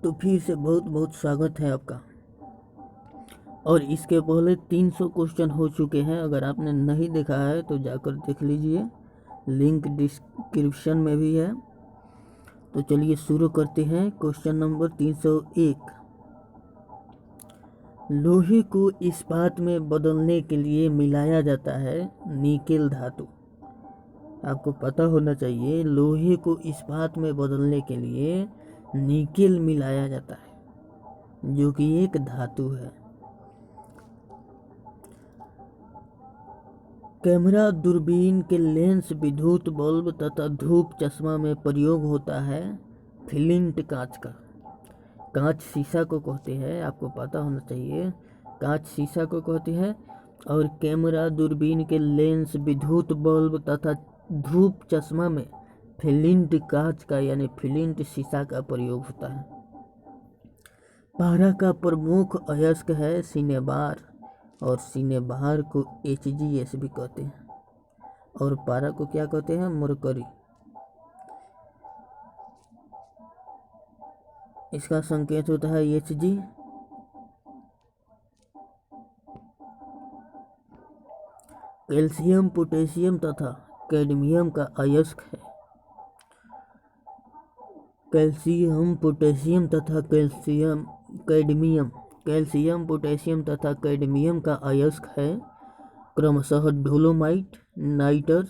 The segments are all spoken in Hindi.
तो फिर से बहुत बहुत स्वागत है आपका। और इसके पहले 300 क्वेश्चन हो चुके हैं। अगर आपने नहीं देखा है तो जाकर देख लीजिए, लिंक डिस्क्रिप्शन में भी है। तो चलिए शुरू करते हैं। Question number 301। लोहे को इस्पात में बदलने के लिए मिलाया जाता है निकेल धातु। आपको पता होना चाहिए, लोहे को इस्पात में बदलने के लिए निकेल मिलाया जाता है, जो कि एक धातु है। कैमरा, दूरबीन के लेंस, विद्युत बल्ब तथा धूप चश्मा में प्रयोग होता है फ्लिंट कांच का। कांच शीशा को कहते हैं, आपको पता होना चाहिए, कांच शीशा को कहते हैं। और कैमरा, दूरबीन के लेंस, विद्युत बल्ब तथा धूप चश्मा में फ्लिंट कांच का यानी फ्लिंट शीशा का प्रयोग होता है। पारा का प्रमुख अयस्क है सिनेबार, और सिनेबार को HGS भी कहते हैं। और पारा को क्या कहते हैं? मरकरी। इसका संकेत होता है Hg। कैल्शियम, पोटेशियम तथा कैडमियम का अयस्क है। कैल्शियम, पोटेशियम तथा कैल्शियम, पोटेशियम तथा कैडमियम का अयस्क है क्रमशः डोलोमाइट, नाइटर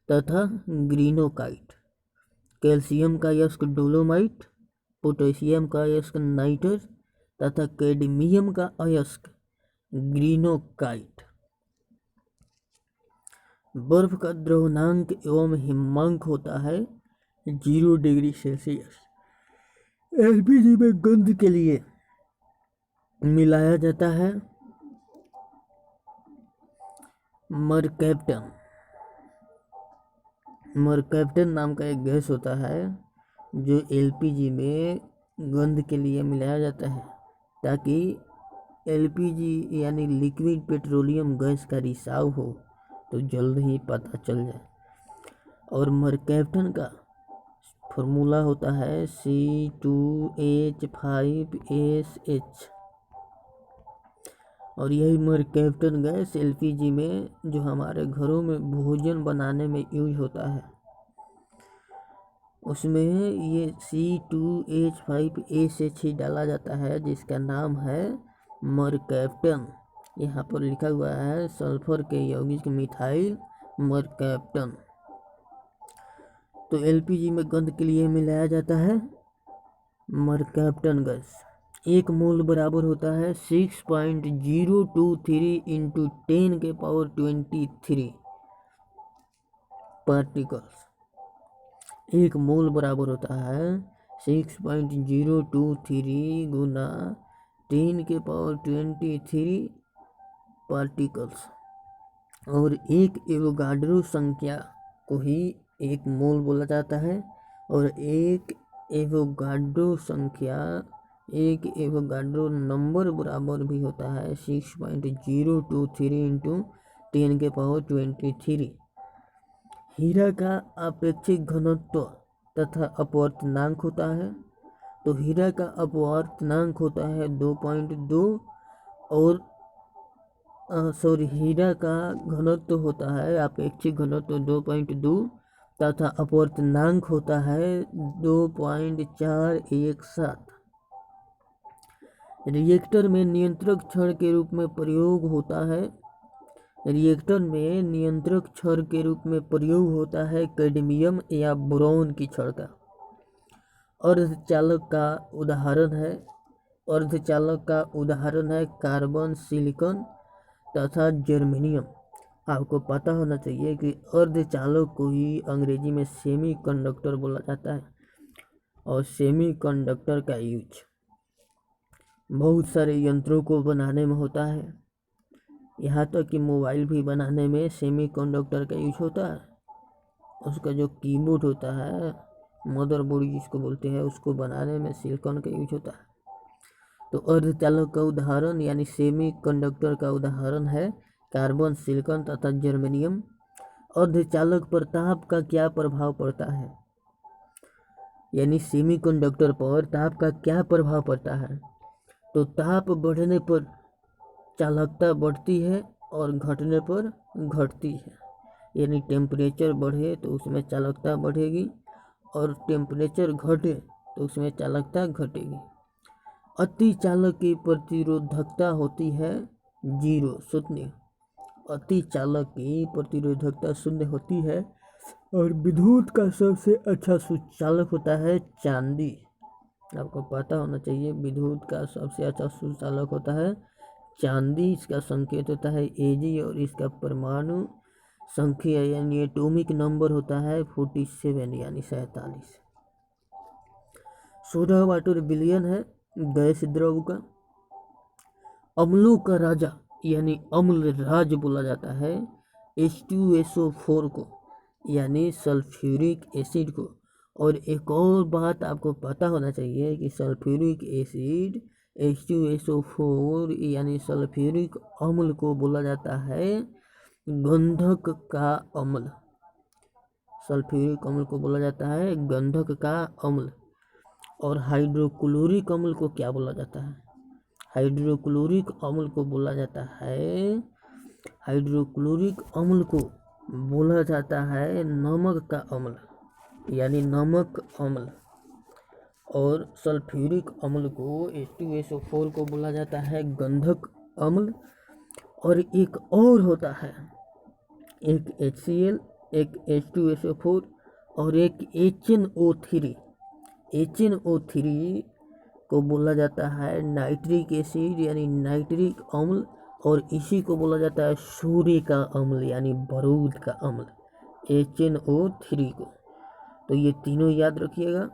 तथा ग्रीनोकाइट। कैल्शियम का अयस्क डोलोमाइट, पोटेशियम का अयस्क नाइटर तथा कैडमियम का अयस्क ग्रीनोकाइट। बर्फ का द्रवणांक एवं हिमांक होता है 0 डिग्री सेल्सियस। LPG में गंध के लिए मिलाया जाता है मरकैप्टन। मरकैप्टन नाम का एक गैस होता है जो LPG में गंध के लिए मिलाया जाता है, ताकि LPG यानी लिक्विड पेट्रोलियम गैस का रिसाव हो तो जल्द ही पता चल जाए। और मरकैप्टन का फॉर्मूला होता है C2H5SH। और यही मरकैप्टन गैस LPG में, जो हमारे घरों में भोजन बनाने में यूज होता है, उसमें ये C2H5SH ही डाला जाता है, जिसका नाम है मरकैप्टन। यहाँ पर लिखा हुआ है सल्फर के यौगिक मिथाइल मरकैप्टन। तो LPG में गंध के लिए मिलाया जाता है मरकैप्टन गैस। 1 मोल बराबर होता है 6.023 × 10⁻23 पार्टिकल्स। 1 मोल बराबर होता है 6.023 गुना 10⁻23 पार्टिकल्स। और एक एवोगाड्रो संख्या को ही 1 मोल बोला जाता है। और एक एवोगाड्रो नंबर बराबर भी होता है 6.023 × 10⁻23। हीरा का अपेक्षिक घनत्व तथा अपवर्तनांक होता है। तो हीरा का अपवर्तनांक होता है 2.2 और हीरा का घनत्व होता है अपेक्षिक घनत्व 2.2 तथा अपवर्तनांक होता है 2.417। रिएक्टर में नियंत्रक छड़ के रूप में प्रयोग होता है। रिएक्टर में नियंत्रक छड़ के रूप में प्रयोग होता है कैडमियम या बोरॉन की छड़ का। अर्धचालक का उदाहरण है कार्बन, सिलिकॉन तथा जर्मेनियम। आपको पता होना चाहिए कि अर्धचालक को ही अंग्रेजी में सेमी कंडक्टर बोला जाता है। और सेमी कंडक्टर का यूज बहुत सारे यंत्रों को बनाने में होता है। यहाँ तक कि मोबाइल भी बनाने में सेमी कंडक्टर का यूज होता है। उसका जो कीबोर्ड होता है, मदरबोर्ड जिसको बोलते हैं, उसको बनाने में सिलिकॉन का यूज होता है। तो अर्धचालक का उदाहरण यानी सेमी कंडक्टर का उदाहरण है कार्बन, सिलिकॉन तथा जर्मेनियम। अर्धचालक पर ताप का क्या प्रभाव पड़ता है? यानी सेमीकंडक्टर पर ताप का क्या प्रभाव पड़ता है? तो ताप बढ़ने पर चालकता बढ़ती है और घटने पर घटती है। यानी टेम्परेचर बढ़े तो उसमें चालकता बढ़ेगी और टेम्परेचर घटे तो उसमें चालकता घटेगी। अति चालक की प्रतिरोधकता होती है 0 शून्य। अति चालक की प्रतिरोधकता 0 होती है और विद्युत का सबसे अच्छा सुचालक होता है चांदी। आपको पता होना चाहिए विद्युत का सबसे अच्छा सुचालक होता है चांदी। इसका संकेत होता है Ag और इसका परमाणु संख्या यानी एटॉमिक नंबर होता है 47 यानी 47। सोडा वाटर विलयन है गैस द्रव का। अम्लों का राजा यानी अम्ल राज बोला जाता है H2SO4 को यानी सल्फ्यूरिक एसिड को। और एक और बात आपको पता होना चाहिए कि सल्फ्यूरिक एसिड H2SO4 यानी सल्फ्यूरिक अम्ल को बोला जाता है गंधक का अम्ल। सल्फ्यूरिक अम्ल को बोला जाता है गंधक का अम्ल। और हाइड्रोक्लोरिक अम्ल को क्या बोला जाता है? हाइड्रोक्लोरिक अम्ल को बोला जाता है हाइड्रोक्लोरिक अम्ल को बोला जाता है नमक का अम्ल यानी नमक अम्ल। और सल्फ्यूरिक अम्ल को H2SO4 को बोला जाता है गंधक अम्ल। और एक और होता है एक HCl, एक H2SO4 और एक HNO3। HNO3 को बोला जाता है नाइट्रिक एसिड यानी नाइट्रिक अम्ल। और इसी को बोला जाता है सूर्य का अम्ल यानी बारूद का अम्ल HNO3 को। तो ये तीनों याद रखिएगा।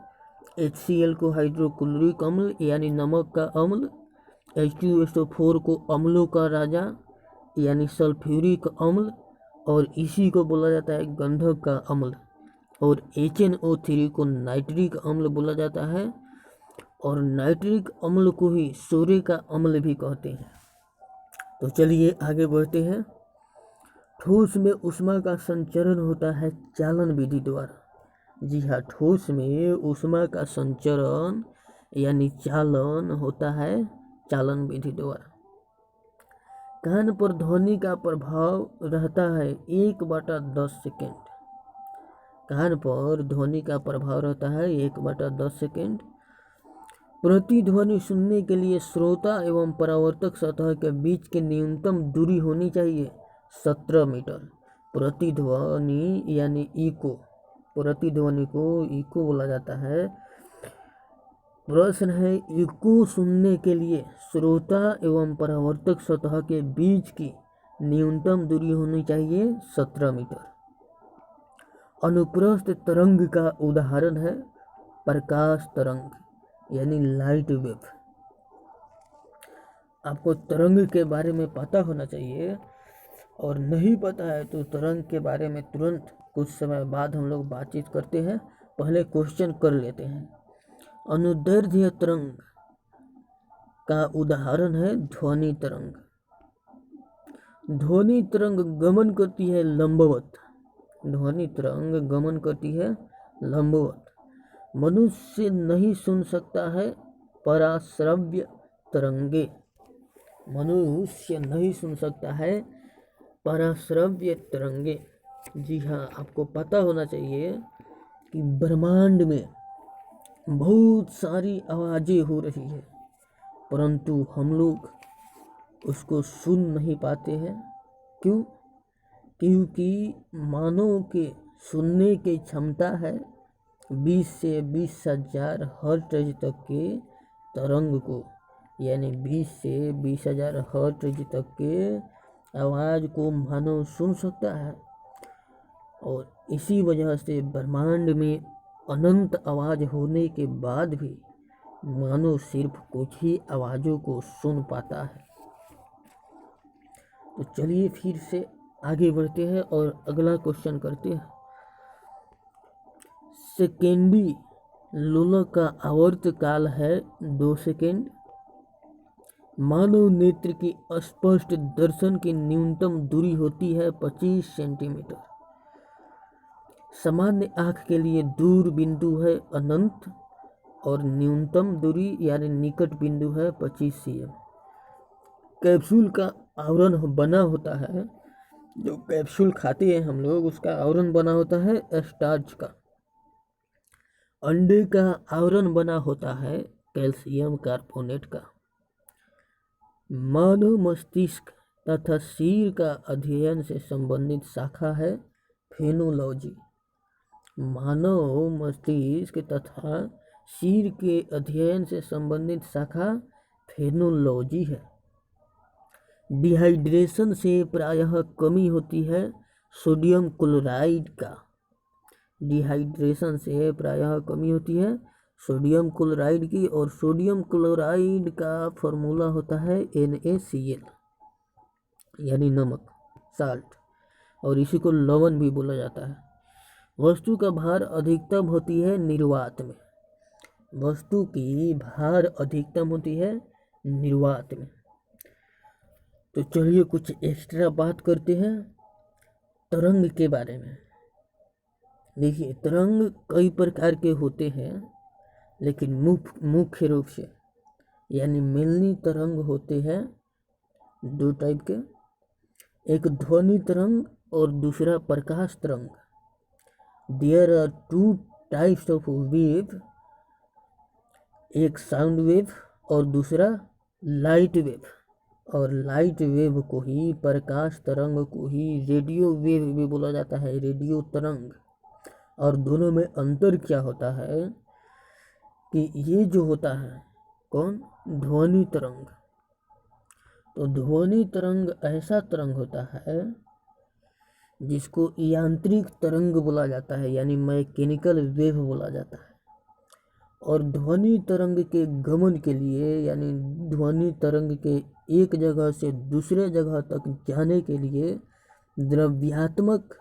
HCl को हाइड्रोक्लोरिक अम्ल यानी नमक का अम्ल, H2SO4 को अम्लों का राजा यानी सल्फ्यूरिक अम्ल और इसी को बोला जाता है गंधक का अम्ल। और HNO3 को नाइट्रिक अम्ल बोला जाता है और नाइट्रिक अम्ल को ही सूर्य का अम्ल भी कहते हैं। तो चलिए आगे बढ़ते हैं। ठोस में ऊष्मा का संचरण होता है चालन विधि द्वारा। जी हाँ, ठोस में ऊष्मा का संचरण यानी चालन होता है चालन विधि द्वारा। कान पर ध्वनि का प्रभाव रहता है 1/10 सेकेंड। कान पर ध्वनि का प्रभाव रहता है 1/10 सेकेंड। प्रतिध्वनि सुनने के लिए श्रोता एवं परावर्तक सतह के बीच की न्यूनतम दूरी होनी चाहिए 17 मीटर। प्रतिध्वनि यानी इको, प्रतिध्वनि को इको बोला जाता है। प्रश्न है इको सुनने के लिए श्रोता एवं परावर्तक सतह के बीच की न्यूनतम दूरी होनी चाहिए 17 मीटर। अनुप्रस्थ तरंग का उदाहरण है प्रकाश तरंग यानी लाइट वेव। आपको तरंग के बारे में पता होना चाहिए और नहीं पता है तो तरंग के बारे में तुरंत कुछ समय बाद हम लोग बातचीत करते हैं। पहले क्वेश्चन कर लेते हैं। अनुदैर्ध्य तरंग का उदाहरण है ध्वनि तरंग। ध्वनि तरंग गमन करती है लंबवत। ध्वनि तरंग गमन करती है लंबवत। मनुष्य नहीं सुन सकता है पराश्रव्य तरंगे। मनुष्य नहीं सुन सकता है पराश्रव्य तरंगे। जी हाँ, आपको पता होना चाहिए कि ब्रह्मांड में बहुत सारी आवाज़ें हो रही है परंतु हम लोग उसको सुन नहीं पाते हैं। क्यों? क्योंकि मानव के सुनने की क्षमता है 20 से 20,000 हर्ट्ज तक के तरंग को, यानी 20 से 20,000 हर्ट्ज तक के आवाज़ को मानव सुन सकता है। और इसी वजह से ब्रह्मांड में अनंत आवाज़ होने के बाद भी मानव सिर्फ कुछ ही आवाज़ों को सुन पाता है। तो चलिए फिर से आगे बढ़ते हैं और अगला क्वेश्चन करते हैं। सेकेंडी लोलक का आवर्त काल है 2 सेकेंड। मानव नेत्र की स्पष्ट दर्शन की न्यूनतम दूरी होती है 25 सेंटीमीटर। सामान्य आँख के लिए दूर बिंदु है अनंत और न्यूनतम दूरी यानी निकट बिंदु है 25 cm। कैप्सूल का आवरण बना होता है, जो कैप्सूल खाते हैं हम लोग उसका आवरण बना होता है स्टार्च का। अंडे का आवरण बना होता है कैल्शियम कार्बोनेट का। मानव मस्तिष्क तथा सिर का अध्ययन से संबंधित शाखा है फेनोलॉजी। मानव मस्तिष्क तथा सिर के अध्ययन से संबंधित शाखा फेनोलॉजी है। डिहाइड्रेशन से प्रायः कमी होती है सोडियम क्लोराइड का। डिहाइड्रेशन से प्रायः कमी होती है सोडियम क्लोराइड की, और सोडियम क्लोराइड का फॉर्मूला होता है NaCl यानी नमक, साल्ट, और इसी को लवण भी बोला जाता है। वस्तु का भार अधिकतम होती है निर्वात में। वस्तु की भार अधिकतम होती है निर्वात में। तो चलिए कुछ एक्स्ट्रा बात करते हैं तरंग के बारे में। देखिए, तरंग कई प्रकार के होते हैं, लेकिन मुख्य रूप से यानी मेनली तरंग होते हैं 2 टाइप के, एक ध्वनि तरंग और दूसरा प्रकाश तरंग। There are 2 types of wave, एक साउंड वेव और दूसरा लाइट वेव। और लाइट वेव को ही, प्रकाश तरंग को ही रेडियो वेव भी बोला जाता है, रेडियो तरंग। और दोनों में अंतर क्या होता है कि ये जो होता है कौन, ध्वनि तरंग। तो ध्वनि तरंग ऐसा तरंग होता है जिसको यांत्रिक तरंग बोला जाता है, यानी मैकेनिकल वेव बोला जाता है। और ध्वनि तरंग के गमन के लिए, यानी ध्वनि तरंग के एक जगह से दूसरे जगह तक जाने के लिए द्रव्यात्मक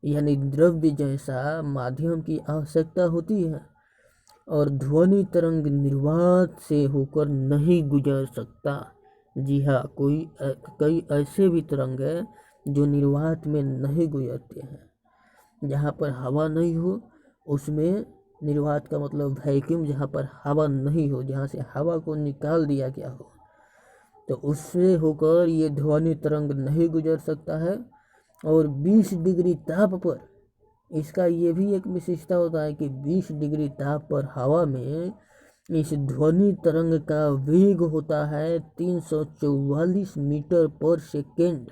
यानी द्रव्य जैसा माध्यम की आवश्यकता होती है। और ध्वनि तरंग निर्वात से होकर नहीं गुजर सकता। जी हाँ, कई ऐसे भी तरंग हैं जो निर्वात में नहीं गुजरते हैं। जहाँ पर हवा नहीं हो उसमें निर्वात का मतलब वैक्यूम, जहाँ पर हवा नहीं हो, जहाँ से हवा को निकाल दिया गया हो, तो उससे होकर ये ध्वनि तरंग नहीं गुजर सकता है। और 20 डिग्री ताप पर इसका ये भी एक विशेषता होता है कि 20 डिग्री ताप पर हवा में इस ध्वनि तरंग का वेग होता है 344 मीटर पर सेकेंड।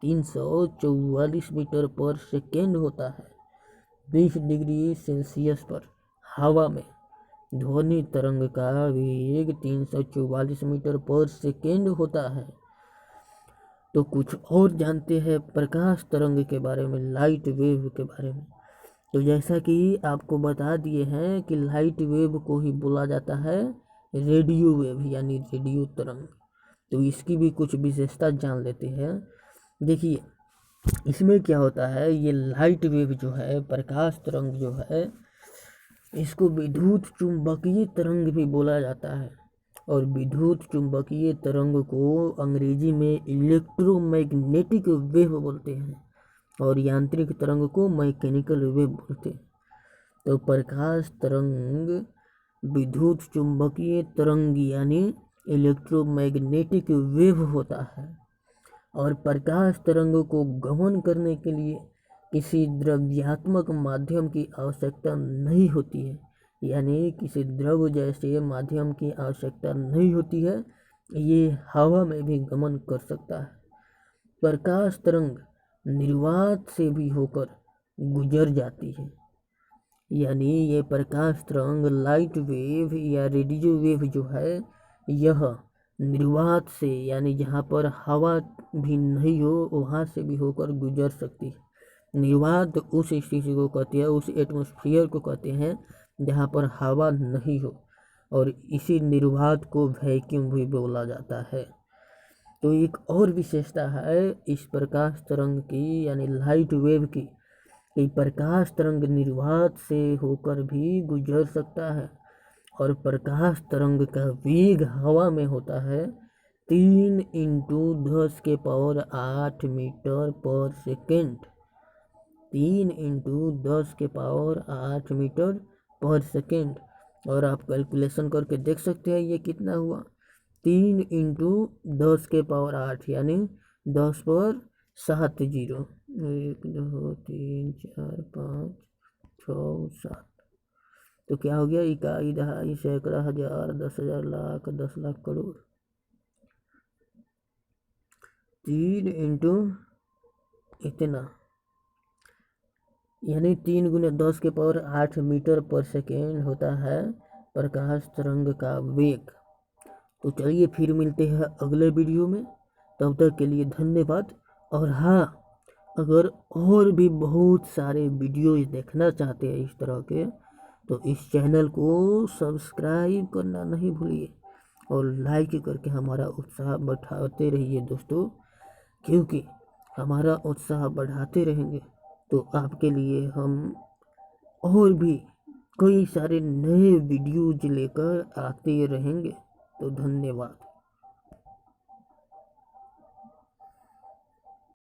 344 मीटर पर सेकेंड होता है 20 डिग्री सेल्सियस पर हवा में ध्वनि तरंग का वेग 344 मीटर पर सेकेंड होता है। तो कुछ और जानते हैं प्रकाश तरंग के बारे में, लाइट वेव के बारे में। तो जैसा कि आपको बता दिए हैं कि लाइट वेव को ही बोला जाता है रेडियो वेव यानी रेडियो तरंग। तो इसकी भी कुछ विशेषता जान लेते हैं। देखिए, इसमें क्या होता है, ये लाइट वेव जो है, प्रकाश तरंग जो है, इसको विद्युत चुंबकीय तरंग भी बोला जाता है। और विद्युत चुंबकीय तरंग को अंग्रेजी में इलेक्ट्रोमैग्नेटिक वेव बोलते हैं, और यांत्रिक तरंग को मैकेनिकल वेव बोलते हैं। तो प्रकाश तरंग विद्युत चुंबकीय तरंग यानी इलेक्ट्रोमैग्नेटिक वेव होता है। और प्रकाश तरंग को गमन करने के लिए किसी द्रव्यात्मक माध्यम की आवश्यकता नहीं होती है, यानी किसी द्रव जैसे माध्यम की आवश्यकता नहीं होती है, ये हवा में भी गमन कर सकता है। प्रकाश तरंग निर्वात से भी होकर गुजर जाती है, यानी ये प्रकाश तरंग लाइट वेव या रेडियो वेव जो है, यह निर्वात से यानी जहाँ पर हवा भी नहीं हो वहाँ से भी होकर गुजर सकती है। निर्वात उस स्थिति को कहते हैं, उस एटमॉस्फेयर को कहते हैं जहाँ पर हवा नहीं हो, और इसी निर्वात को वैक्यूम भी बोला जाता है। तो एक और विशेषता है इस प्रकाश तरंग की यानी लाइट वेव की, कि प्रकाश तरंग निर्वात से होकर भी गुजर सकता है। और प्रकाश तरंग का वेग हवा में होता है 3 × 10⁸ मीटर पर सेकेंड। 3 × 10⁸ मीटर पर सेकेंड। और आप कैलकुलेशन करके देख सकते हैं ये कितना हुआ। 3 × 10⁸ यानी 10 पर 7 जीरो। 1 2 3 4 5 6 7। तो क्या हो गया, इकाई, दहाई, सैकड़ा, हजार, 10,000, लाख, 10 लाख, करोड़। 3 × इतना यानी 3 × 10⁸ मीटर पर सेकेंड होता है प्रकाश तरंग का वेग। तो चलिए फिर मिलते हैं अगले वीडियो में, तब तक के लिए धन्यवाद। और हाँ, अगर और भी बहुत सारे वीडियो देखना चाहते हैं इस तरह के, तो इस चैनल को सब्सक्राइब करना नहीं भूलिए और लाइक करके हमारा उत्साह बढ़ाते रहिए दोस्तों, क्योंकि हमारा उत्साह बढ़ाते रहेंगे तो आपके लिए हम और भी कई सारे नए वीडियोज लेकर आते रहेंगे। तो धन्यवाद।